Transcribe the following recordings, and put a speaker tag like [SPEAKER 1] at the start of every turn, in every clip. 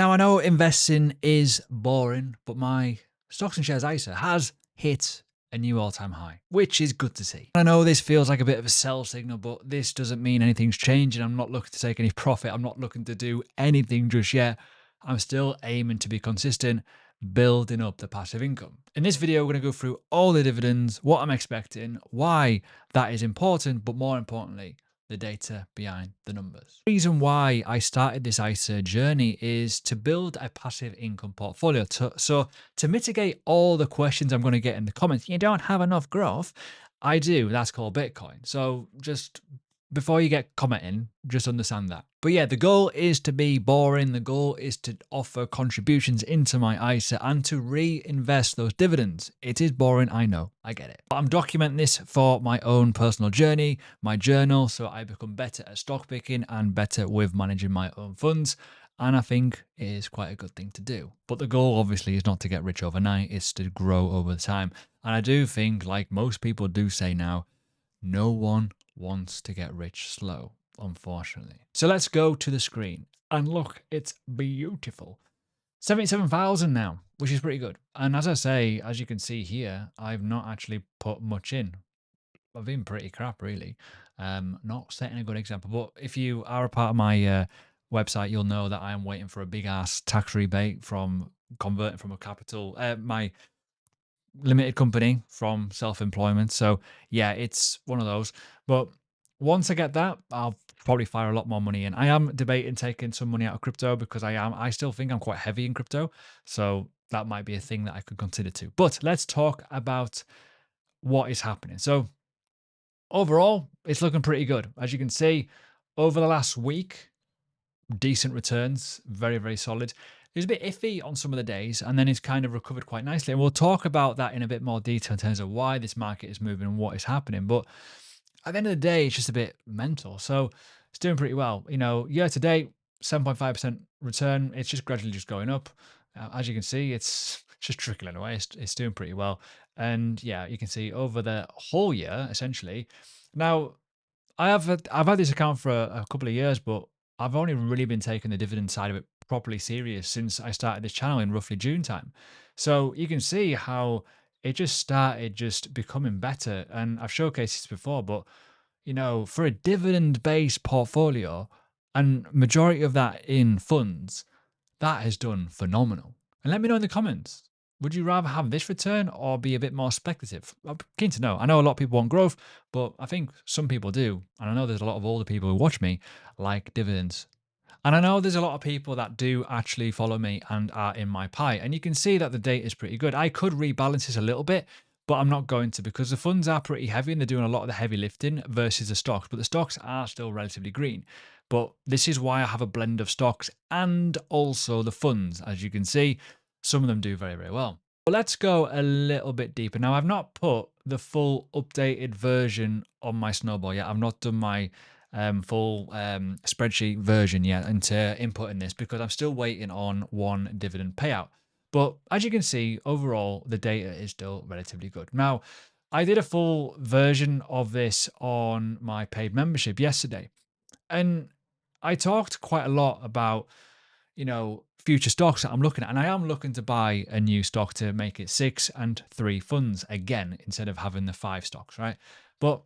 [SPEAKER 1] Now I know investing is boring, but my stocks and shares ISA has hit a new all-time high, which is good to see. I know this feels like a bit of a sell signal, but this doesn't mean anything's changing. I'm not looking to take any profit. I'm not looking to do anything just yet. I'm still aiming to be consistent, building up the passive income. In this video, we're going to go through all the dividends, what I'm expecting, why that is important, but more importantly, the data behind the numbers. The reason why I started this ISA journey is to build a passive income portfolio. So to mitigate all the questions I'm going to get in the comments, you don't have enough growth. I do. That's called Bitcoin. So just before you get commenting, just understand that. But yeah, the goal is to be boring. The goal is to offer contributions into my ISA and to reinvest those dividends. It is boring, I know, I get it. But I'm documenting this for my own personal journey, my journal, so I become better at stock picking and better with managing my own funds. And I think it is quite a good thing to do. But the goal obviously is not to get rich overnight, it's to grow over time. And I do think, like most people do say now, no one wants to get rich slow, unfortunately. So let's go to the screen and look, it's beautiful. 77,000 now, which is pretty good. And as I say, as you can see here, I've not actually put much in. I've been pretty crap, really. Not setting a good example. But if you are a part of my website, you'll know that I am waiting for a big ass tax rebate from converting from a capital, my limited company from self-employment. So yeah, it's one of those. But once I get that, I'll probably fire a lot more money in. I am debating taking some money out of crypto because I still think I'm quite heavy in crypto. So that might be a thing that I could consider too. But let's talk about what is happening. So overall, it's looking pretty good. As you can see, over the last week, decent returns, very, very solid. It was a bit iffy on some of the days, and then it's kind of recovered quite nicely. And we'll talk about that in a bit more detail in terms of why this market is moving and what is happening. But at the end of the day, it's just a bit mental. So it's doing pretty well. You know, year to date, 7.5% return. It's just gradually just going up. As you can see, it's just trickling away. It's doing pretty well. And yeah, you can see over the whole year, essentially. Now, I've had this account for a couple of years, but I've only really been taking the dividend side of it properly serious since I started this channel in roughly June time. So you can see how it just started just becoming better. And I've showcased this before, but you know, for a dividend-based portfolio and majority of that in funds, that has done phenomenal. And let me know in the comments. Would you rather have this return or be a bit more speculative? I'm keen to know. I know a lot of people want growth, but I think some people do. And I know there's a lot of older people who watch me like dividends. And I know there's a lot of people that do actually follow me and are in my pie. And you can see that the data is pretty good. I could rebalance this a little bit, but I'm not going to because the funds are pretty heavy and they're doing a lot of the heavy lifting versus the stocks. But the stocks are still relatively green. But this is why I have a blend of stocks and also the funds. As you can see, some of them do very, very well. But let's go a little bit deeper. Now, I've not put the full updated version on my Snowball yet. I've not done my full spreadsheet version yet into inputting this because I'm still waiting on one dividend payout. But as you can see, overall, the data is still relatively good. Now, I did a full version of this on my paid membership yesterday. And I talked quite a lot about, you know, future stocks that I'm looking at. And I am looking to buy a new stock to make it 6 and 3 funds again, instead of having the 5 stocks, right? But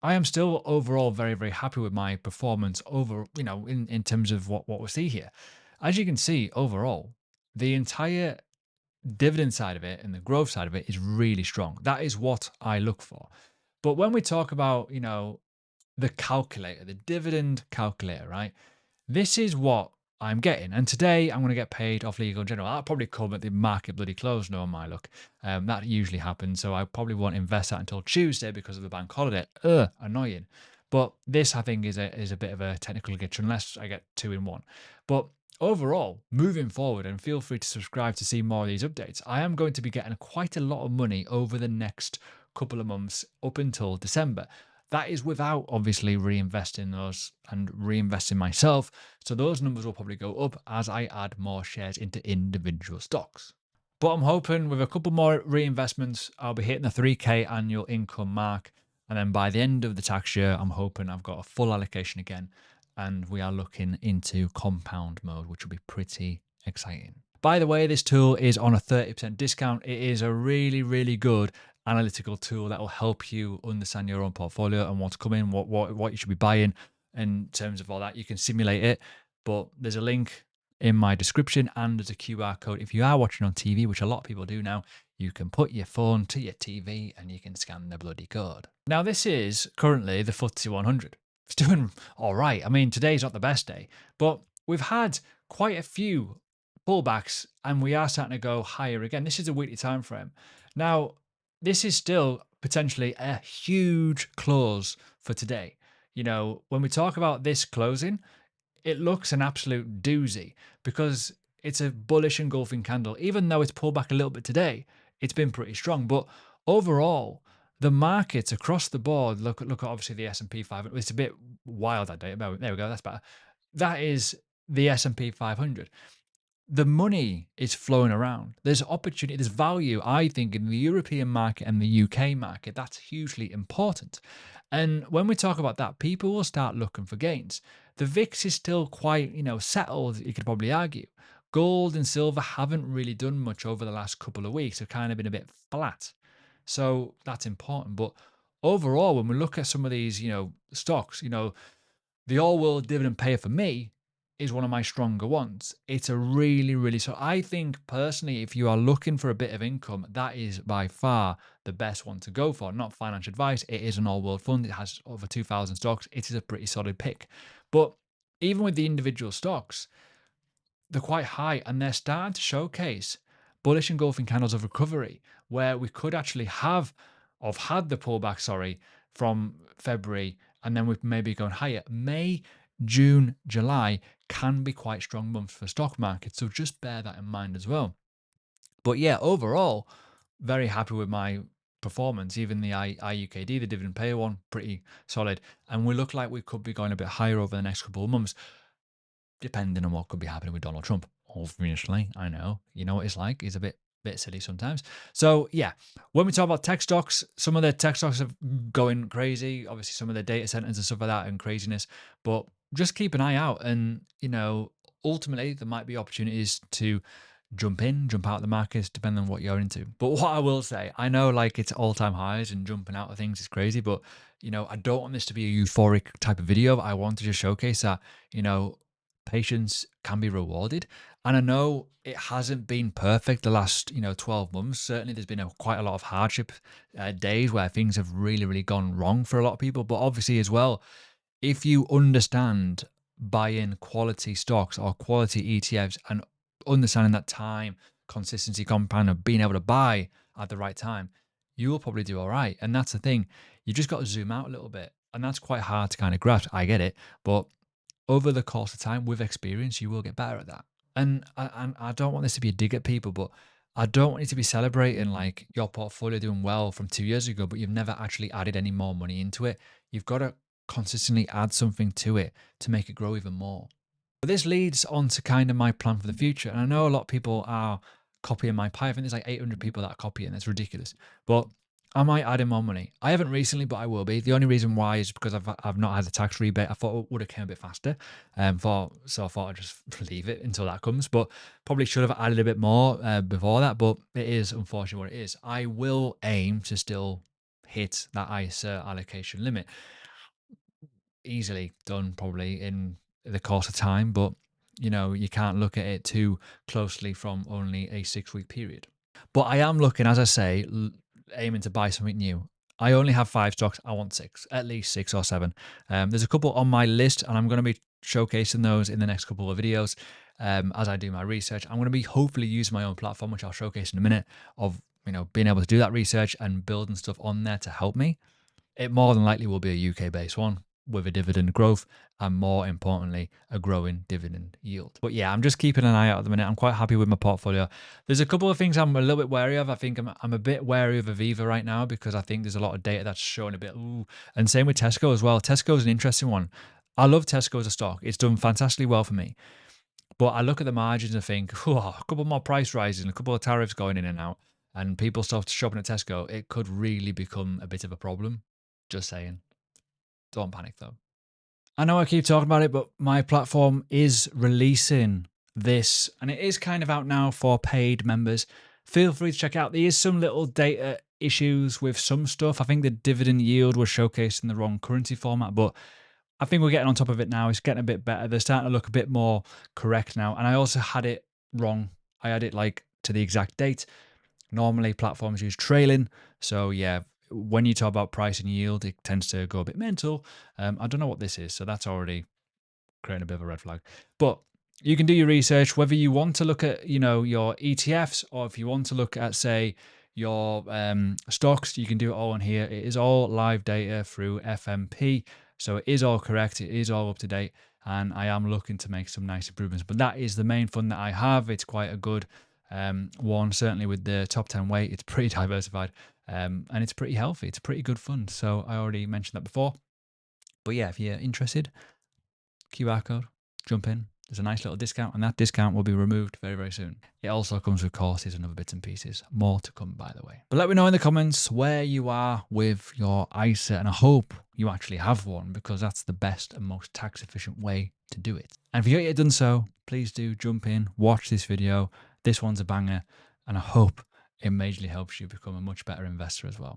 [SPEAKER 1] I am still overall very, very happy with my performance over, you know, in terms of what we see here. As you can see, overall, the entire dividend side of it and the growth side of it is really strong. That is what I look for. But when we talk about, you know, the calculator, the dividend calculator, right? This is what I'm getting. And today I'm going to get paid off Legal General. That'll probably come at the market bloody close, no on my luck. That usually happens. So I probably won't invest that until Tuesday because of the bank holiday. Annoying. But this, I think, is a bit of a technical glitch unless I get 2 in 1. But overall, moving forward, and feel free to subscribe to see more of these updates, I am going to be getting quite a lot of money over the next couple of months up until December. That is without obviously reinvesting those and reinvesting myself. So those numbers will probably go up as I add more shares into individual stocks. But I'm hoping with a couple more reinvestments, I'll be hitting the 3K annual income mark. And then by the end of the tax year, I'm hoping I've got a full allocation again. And we are looking into compound mode, which will be pretty exciting. By the way, this tool is on a 30% discount. It is a really, really good analytical tool that will help you understand your own portfolio and what's coming, what you should be buying in terms of all that. You can simulate it, but there's a link in my description and there's a QR code. If you are watching on TV, which a lot of people do now, you can put your phone to your TV and you can scan the bloody code. Now, this is currently the FTSE 100. It's doing all right. I mean, today's not the best day, but we've had quite a few pullbacks and we are starting to go higher again. This is a weekly time frame. Now, this is still potentially a huge close for today. You know, when we talk about this closing, it looks an absolute doozy because it's a bullish engulfing candle. Even though it's pulled back a little bit today, it's been pretty strong. But overall, the markets across the board, look at obviously the S&P 500. It's a bit wild that day. There we go. That's better. That is the S&P 500. The money is flowing around. There's opportunity, there's value, I think, in the European market and the UK market. That's hugely important. And when we talk about that, people will start looking for gains. The VIX is still quite, settled, you could probably argue. Gold and silver haven't really done much over the last couple of weeks. They've kind of been a bit flat. So that's important. But overall, when we look at some of these, stocks, the all-world dividend payer for me is one of my stronger ones. It's a really, really, so I think personally, if you are looking for a bit of income, that is by far the best one to go for. Not financial advice. It is an all-world fund. It has over 2,000 stocks. It is a pretty solid pick. But even with the individual stocks, they're quite high and they're starting to showcase bullish engulfing candles of recovery where we could actually had the pullback, from February, and then we've maybe gone higher. May, June, July can be quite strong months for stock market. So just bear that in mind as well. But yeah, overall, very happy with my performance. Even the IUKD, the dividend payer one, pretty solid. And we look like we could be going a bit higher over the next couple of months, depending on what could be happening with Donald Trump. Obviously, I know, you know what it's like. He's a bit silly sometimes. So yeah, when we talk about tech stocks, some of the tech stocks are going crazy. Obviously, some of the data centers and stuff like that and craziness. But just keep an eye out, and ultimately there might be opportunities to jump in, jump out of the markets, depending on what you're into. But what I will say, I know like it's all-time highs and jumping out of things is crazy, but I don't want this to be a euphoric type of video. I want to just showcase that patience can be rewarded. And I know it hasn't been perfect the last 12 months. Certainly there's been quite a lot of hardship days where things have really, really gone wrong for a lot of people. But obviously as well, if you understand buying quality stocks or quality ETFs and understanding that time, consistency, compound, and being able to buy at the right time, you will probably do all right. And that's the thing. You just got to zoom out a little bit. And that's quite hard to kind of grasp. I get it. But over the course of time, with experience, you will get better at that. And I don't want this to be a dig at people, but I don't want you to be celebrating like your portfolio doing well from 2 years ago, but you've never actually added any more money into it. You've got to consistently add something to it to make it grow even more. But this leads on to kind of my plan for the future. And I know a lot of people are copying my pie. I think there's like 800 people that are copying. That's ridiculous. But am I adding more money? I haven't recently, but I will be. The only reason why is because I've not had a tax rebate. I thought it would have came a bit faster. So I thought I'd just leave it until that comes. But probably should have added a bit more before that. But it is unfortunately what it is. I will aim to still hit that ISA allocation limit. Easily done probably in the course of time, but you can't look at it too closely from only a 6-week period. But I am looking, as I say, aiming to buy something new. I only have 5 stocks. I want 6, at least 6 or 7. There's a couple on my list, and I'm going to be showcasing those in the next couple of videos as I do my research. I'm going to be hopefully using my own platform, which I'll showcase in a minute, of being able to do that research and building stuff on there to help me. It more than likely will be a UK-based one with a dividend growth and, more importantly, a growing dividend yield. But yeah, I'm just keeping an eye out at the minute. I'm quite happy with my portfolio. There's a couple of things I'm a little bit wary of. I think I'm a bit wary of Aviva right now because I think there's a lot of data that's showing a bit, ooh. And same with Tesco as well. Tesco is an interesting one. I love Tesco as a stock. It's done fantastically well for me. But I look at the margins and think, a couple more price rises and a couple of tariffs going in and out, and people start shopping at Tesco, it could really become a bit of a problem. Just saying. Don't panic though. I know I keep talking about it, but my platform is releasing this, and it is kind of out now for paid members. Feel free to check out. There is some little data issues with some stuff. I think the dividend yield was showcased in the wrong currency format, but I think we're getting on top of it now. It's getting a bit better. They're starting to look a bit more correct now. And I also had it wrong. I had it like to the exact date. Normally platforms use trailing. So yeah, when you talk about price and yield, it tends to go a bit mental. I don't know what this is. So that's already creating a bit of a red flag. But you can do your research, whether you want to look at, your ETFs, or if you want to look at, say, your stocks, you can do it all on here. It is all live data through FMP. So it is all correct. It is all up to date. And I am looking to make some nice improvements. But that is the main fund that I have. It's quite a good one, certainly with the top 10 weight. It's pretty diversified and it's pretty healthy. It's a pretty good fund. So I already mentioned that before. But yeah, if you're interested, QR code, jump in. There's a nice little discount, and that discount will be removed very, very soon. It also comes with courses and other bits and pieces. More to come, by the way. But let me know in the comments where you are with your ISA, and I hope you actually have one, because that's the best and most tax efficient way to do it. And if you haven't yet done so, please do jump in, watch this video. This one's a banger, and I hope it majorly helps you become a much better investor as well.